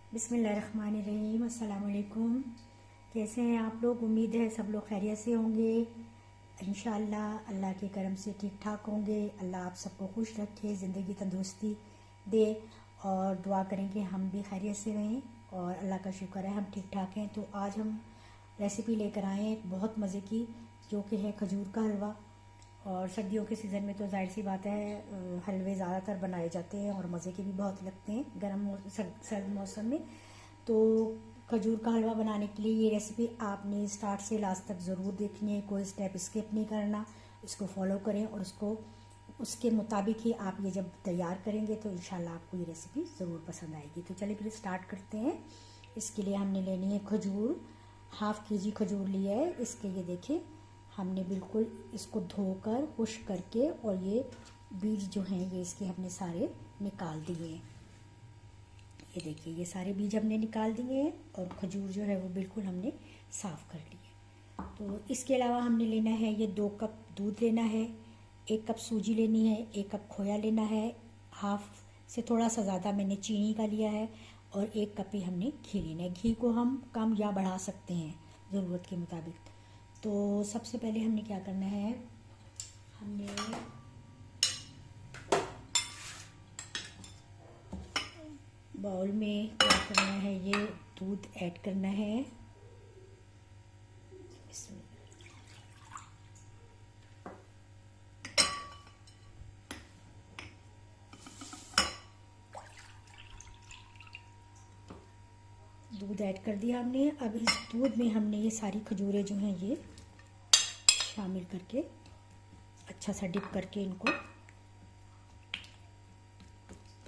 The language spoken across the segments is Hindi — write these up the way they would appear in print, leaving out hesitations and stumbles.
बिस्मिल्लाहिर्रहमानिर्रहीम। अस्सलाम वालेकुम। कैसे हैं आप लोग? उम्मीद है सब लोग खैरियत से होंगे। इंशाअल्लाह अल्लाह के करम से ठीक ठाक होंगे। अल्लाह आप सबको खुश रखे, ज़िंदगी तंदुरुस्ती दे और दुआ करें कि हम भी खैरियत से रहें। और अल्लाह का शुक्र है हम ठीक ठाक हैं। तो आज हम रेसिपी लेकर आए हैं एक बहुत मज़े की, जो कि है खजूर का हलवा। और सर्दियों के सीज़न में तो जाहिर सी बात है हलवे ज़्यादातर बनाए जाते हैं और मज़े के भी बहुत लगते हैं गर्म सर्द मौसम में। तो खजूर का हलवा बनाने के लिए ये रेसिपी आपने स्टार्ट से लास्ट तक ज़रूर देखनी है, कोई स्टेप स्किप नहीं करना। इसको फॉलो करें और उसके मुताबिक ही आप ये जब तैयार करेंगे तो इंशाल्लाह आपको ये रेसिपी ज़रूर पसंद आएगी। तो चलिए फिर स्टार्ट करते हैं। इसके लिए हमने लेनी है खजूर, हाफ़ केजी खजूर लिया है। इसके ये देखिए हमने बिल्कुल इसको धोकर खुश्क करके और ये बीज जो हैं ये इसके हमने सारे निकाल दिए हैं। ये देखिए ये सारे बीज हमने निकाल दिए हैं और खजूर जो है वो बिल्कुल हमने साफ़ कर ली है। तो इसके अलावा हमने लेना है ये 2 कप दूध लेना है, 1 कप सूजी लेनी है, 1 कप खोया लेना है, हाफ से थोड़ा सा ज़्यादा मैंने चीनी का लिया है और 1 कप ही हमने घी लेना है। घी को हम कम या बढ़ा सकते हैं ज़रूरत के मुताबिक। तो सबसे पहले हमने क्या करना है, हमने बाउल में क्या करना है, ये दूध ऐड करना है। दूध ऐड कर दिया हमने। अब इस दूध में हमने ये सारी खजूरें जो हैं ये शामिल करके अच्छा सा डिप करके इनको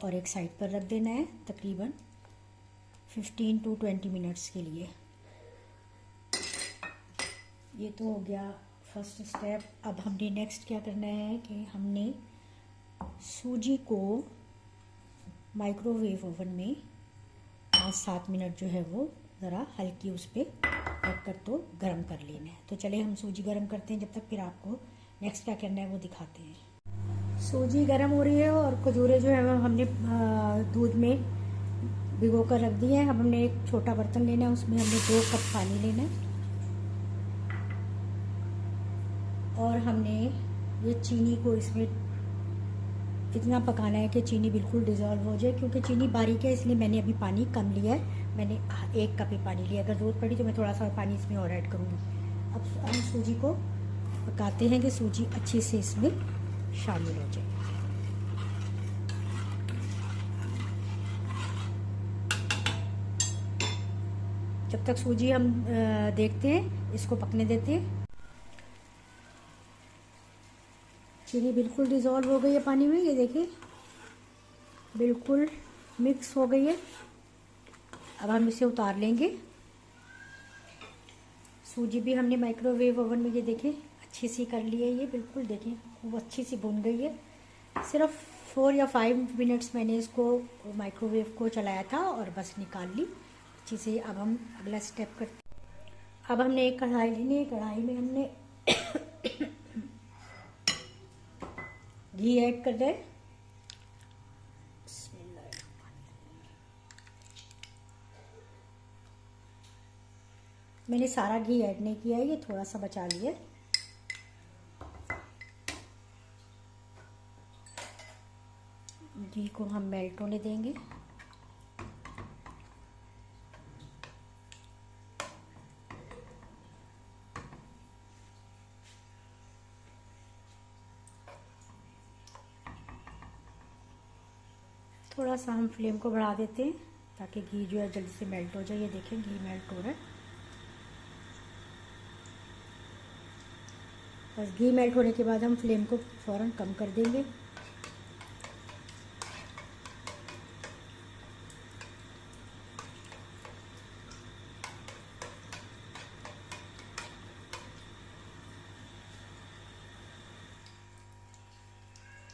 और एक साइड पर रख देना है तकरीबन 15 to 20 मिनट्स के लिए। ये तो हो गया फर्स्ट स्टेप। अब हमने नेक्स्ट क्या करना है कि हमने सूजी को माइक्रोवेव ओवन में 5-7 मिनट जो है वो ज़रा हल्की उस पर रख कर तो गर्म कर लेना है। तो चले हम सूजी गर्म करते हैं, जब तक फिर आपको नेक्स्ट क्या करना है वो दिखाते हैं। सूजी गर्म हो रही है और खजूरें जो है वो हमने दूध में भिगो कर रख दी है। अब हमने एक छोटा बर्तन लेना है, उसमें हमने 2 कप पानी लेना है और हमने ये चीनी को इसमें इतना पकाना है कि चीनी बिल्कुल डिज़ोल्व हो जाए। क्योंकि चीनी बारीक है इसलिए मैंने अभी पानी कम लिया है, मैंने 1 कप ही पानी लिया। अगर ज़रूरत पड़ी तो मैं थोड़ा सा पानी इसमें और ऐड करूँगी। अब हम सूजी को पकाते हैं कि सूजी अच्छी से इसमें शामिल हो जाए। जब तक सूजी हम देखते हैं, इसको पकने देते हैं। चीनी बिल्कुल डिज़ोल्व हो गई है पानी में, ये देखिए बिल्कुल मिक्स हो गई है। अब हम इसे उतार लेंगे। सूजी भी हमने माइक्रोवेव ओवन में ये देखें अच्छी सी कर ली है, ये बिल्कुल देखें खूब अच्छी सी भुन गई है। सिर्फ 4 या 5 मिनट्स मैंने इसको माइक्रोवेव को चलाया था और बस निकाल ली अच्छी से। अब हम अगला स्टेप करते। अब हमने एक कढ़ाई लेनी है, कढ़ाई में हमने घी ऐड कर दें। मैंने सारा घी ऐड नहीं किया है, ये थोड़ा सा बचा लिया। घी को हम मेल्ट होने देंगे। थोड़ा सा हम फ्लेम को बढ़ा देते हैं ताकि घी जो है जल्दी से मेल्ट हो जाए। ये देखें घी मेल्ट हो रहा है। बस घी मेल्ट होने के बाद हम फ्लेम को फ़ौरन कम कर देंगे।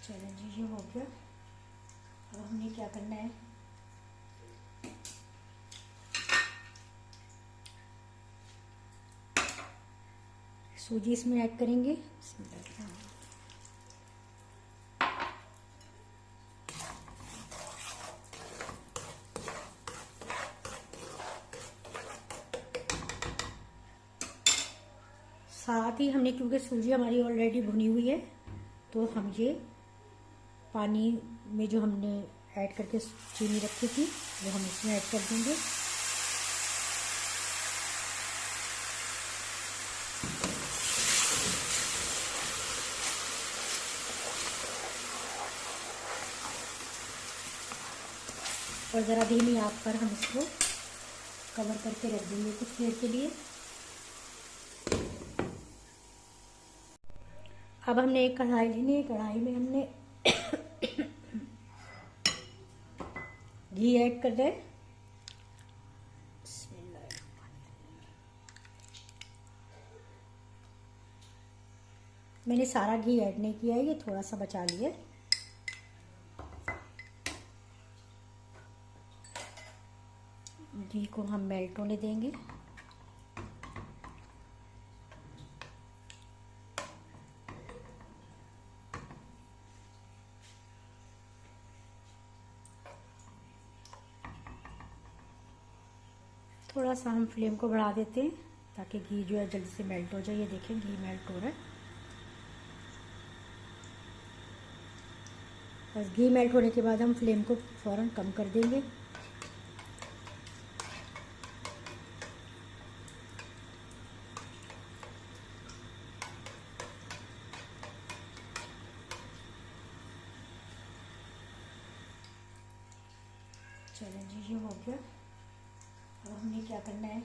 चलो जी ये हो गया। अब हमने क्या करना है, सूजी इसमें ऐड करेंगे। साथ ही हमने, क्योंकि सूजी हमारी ऑलरेडी भुनी हुई है, तो हम ये पानी में जो हमने ऐड करके चीनी रखी थी वो हम इसमें ऐड कर देंगे। और ज़रा धीमी आंच पर हम इसको कवर करके रख देंगे कुछ देर के लिए। अब हमने एक कढ़ाई लेनी है, कढ़ाई में हमने घी ऐड कर रहे हैं। मैंने सारा घी ऐड नहीं किया है, ये थोड़ा सा बचा लिया। घी को हम मेल्ट होने देंगे। थोड़ा सा हम फ्लेम को बढ़ा देते हैं ताकि घी जो है जल्दी से मेल्ट हो जाए। ये देखें घी मेल्ट हो रहा है। बस घी मेल्ट होने के बाद हम फ्लेम को फ़ौरन कम कर देंगे। चलो जी, ये हो गया। अब हमें क्या करना है,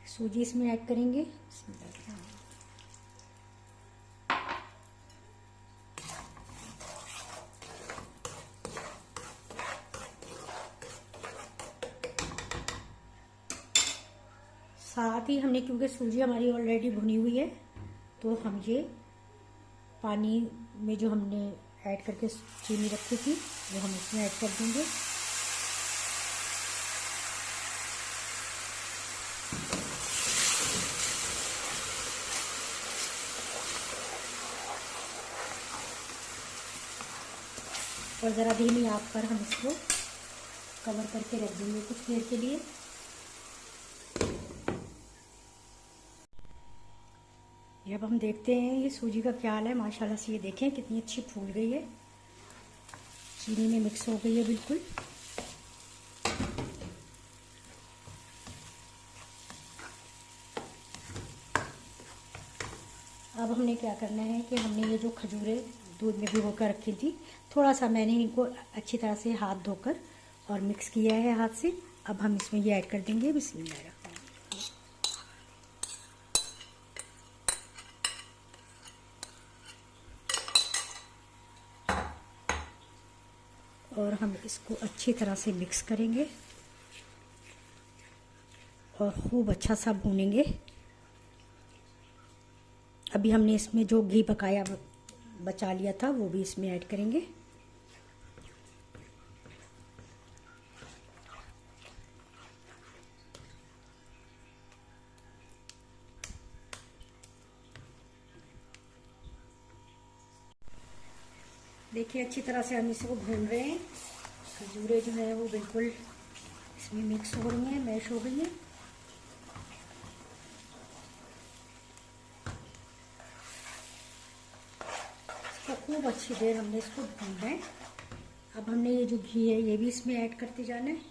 सूजी इसमें ऐड करेंगे। साथ ही हमने, क्योंकि सूजी हमारी ऑलरेडी भुनी हुई है, तो हम ये पानी में जो हमने ऐड करके चीनी रखी थी वो हम इसमें ऐड कर देंगे। और ज़रा धीमी आंच पर हम इसको कवर करके रख देंगे कुछ देर के लिए। जब हम देखते हैं ये सूजी का क्या हाल है, माशाल्लाह से ये देखें कितनी अच्छी फूल गई है, चीनी में मिक्स हो गई है बिल्कुल। अब हमने क्या करना है कि हमने ये जो खजूरें दूध में भिगो कर रखी थी, थोड़ा सा मैंने इनको अच्छी तरह से हाथ धोकर और मिक्स किया है हाथ से। अब हम इसमें ये ऐड कर देंगे। बिस्मिल्लाह। और हम इसको अच्छी तरह से मिक्स करेंगे और खूब अच्छा सा भूनेंगे। अभी हमने इसमें जो घी पकाया बचा लिया था वो भी इसमें ऐड करेंगे। देखिए अच्छी तरह से हम इसको भून रहे हैं। खजूरें जो है वो बिल्कुल इसमें मिक्स हो रही हैं, मैश हो गई हैं। इसको खूब अच्छी देर हमने इसको भूनना है। अब हमने ये जो घी है ये भी इसमें ऐड करते जाना है।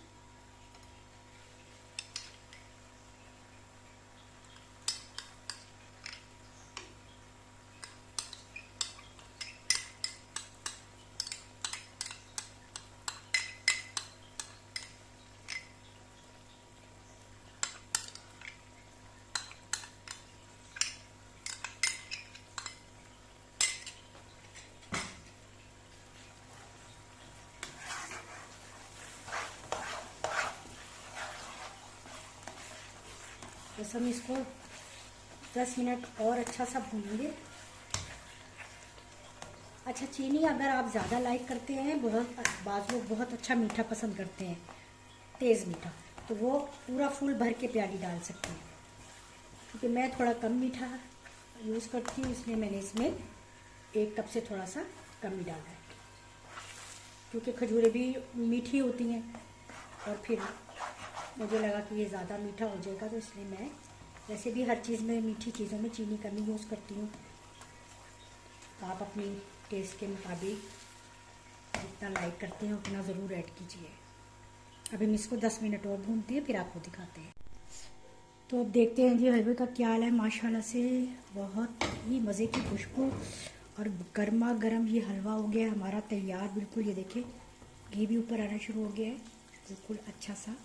बस हम इसको 10 मिनट और अच्छा सा भूनेंगे। अच्छा, चीनी अगर आप ज़्यादा लाइक करते हैं, बहुत बाज़ लोग बहुत अच्छा मीठा पसंद करते हैं, तेज़ मीठा, तो वो पूरा फूल भर के प्याली डाल सकते हैं। क्योंकि मैं थोड़ा कम मीठा यूज़ करती हूँ, इसलिए मैंने इसमें 1 कप से थोड़ा सा कम ही डाला है, क्योंकि खजूरें भी मीठी होती हैं और फिर मुझे लगा कि ये ज़्यादा मीठा हो जाएगा, तो इसलिए मैं वैसे भी हर चीज़ में मीठी चीज़ों में चीनी कम ही यूज़ करती हूँ। तो आप अपनी टेस्ट के मुताबिक जितना लाइक करते हैं उतना ज़रूर ऐड कीजिए। अभी हम इसको 10 मिनट और भूनते हैं, फिर आपको दिखाते हैं। तो अब देखते हैं जी हलवे का क्या हाल है। माशाल्लाह से बहुत ही मज़े की खुशबू और गर्मा गर्म ये हलवा हो गया हमारा तैयार बिल्कुल। ये देखिए घी भी ऊपर आना शुरू हो गया है बिल्कुल अच्छा सा।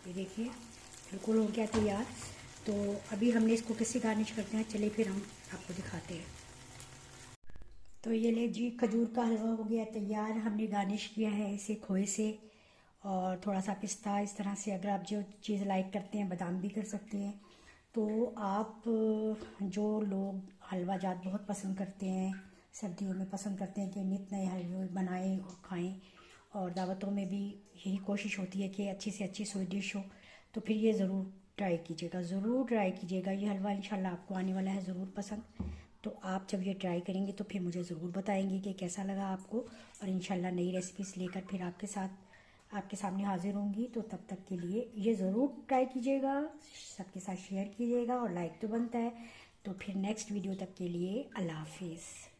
ये देखिए बिल्कुल हो गया तैयार। तो अभी हमने इसको कैसे गार्निश करते हैं, चलिए फिर हम आपको दिखाते हैं। तो ये ले जी खजूर का हलवा हो गया तैयार। हमने गार्निश किया है इसे खोए से और थोड़ा सा पिस्ता, इस तरह से। अगर आप जो चीज़ लाइक करते हैं बादाम भी कर सकते हैं। तो आप जो लोग हलवा जात बहुत पसंद करते हैं, सर्दियों में पसंद करते हैं कि नित नए हलवे बनाएं और खाएं, और दावतों में भी यही कोशिश होती है कि अच्छी से अच्छी स्वीट डिश हो, तो फिर ये ज़रूर ट्राई कीजिएगा, ज़रूर ट्राई कीजिएगा। ये हलवा इंशाल्लाह आपको आने वाला है ज़रूर पसंद। तो आप जब ये ट्राई करेंगे तो फिर मुझे ज़रूर बताएंगे कि कैसा लगा आपको, और इंशाल्लाह नई रेसिपीज़ लेकर फिर आपके सामने हाजिर होंगी। तो तब तक के लिए ये ज़रूर ट्राई कीजिएगा, सबके साथ शेयर कीजिएगा, और लाइक तो बनता है। तो फिर नेक्स्ट वीडियो तक के लिए अल्लाह हाफिज़।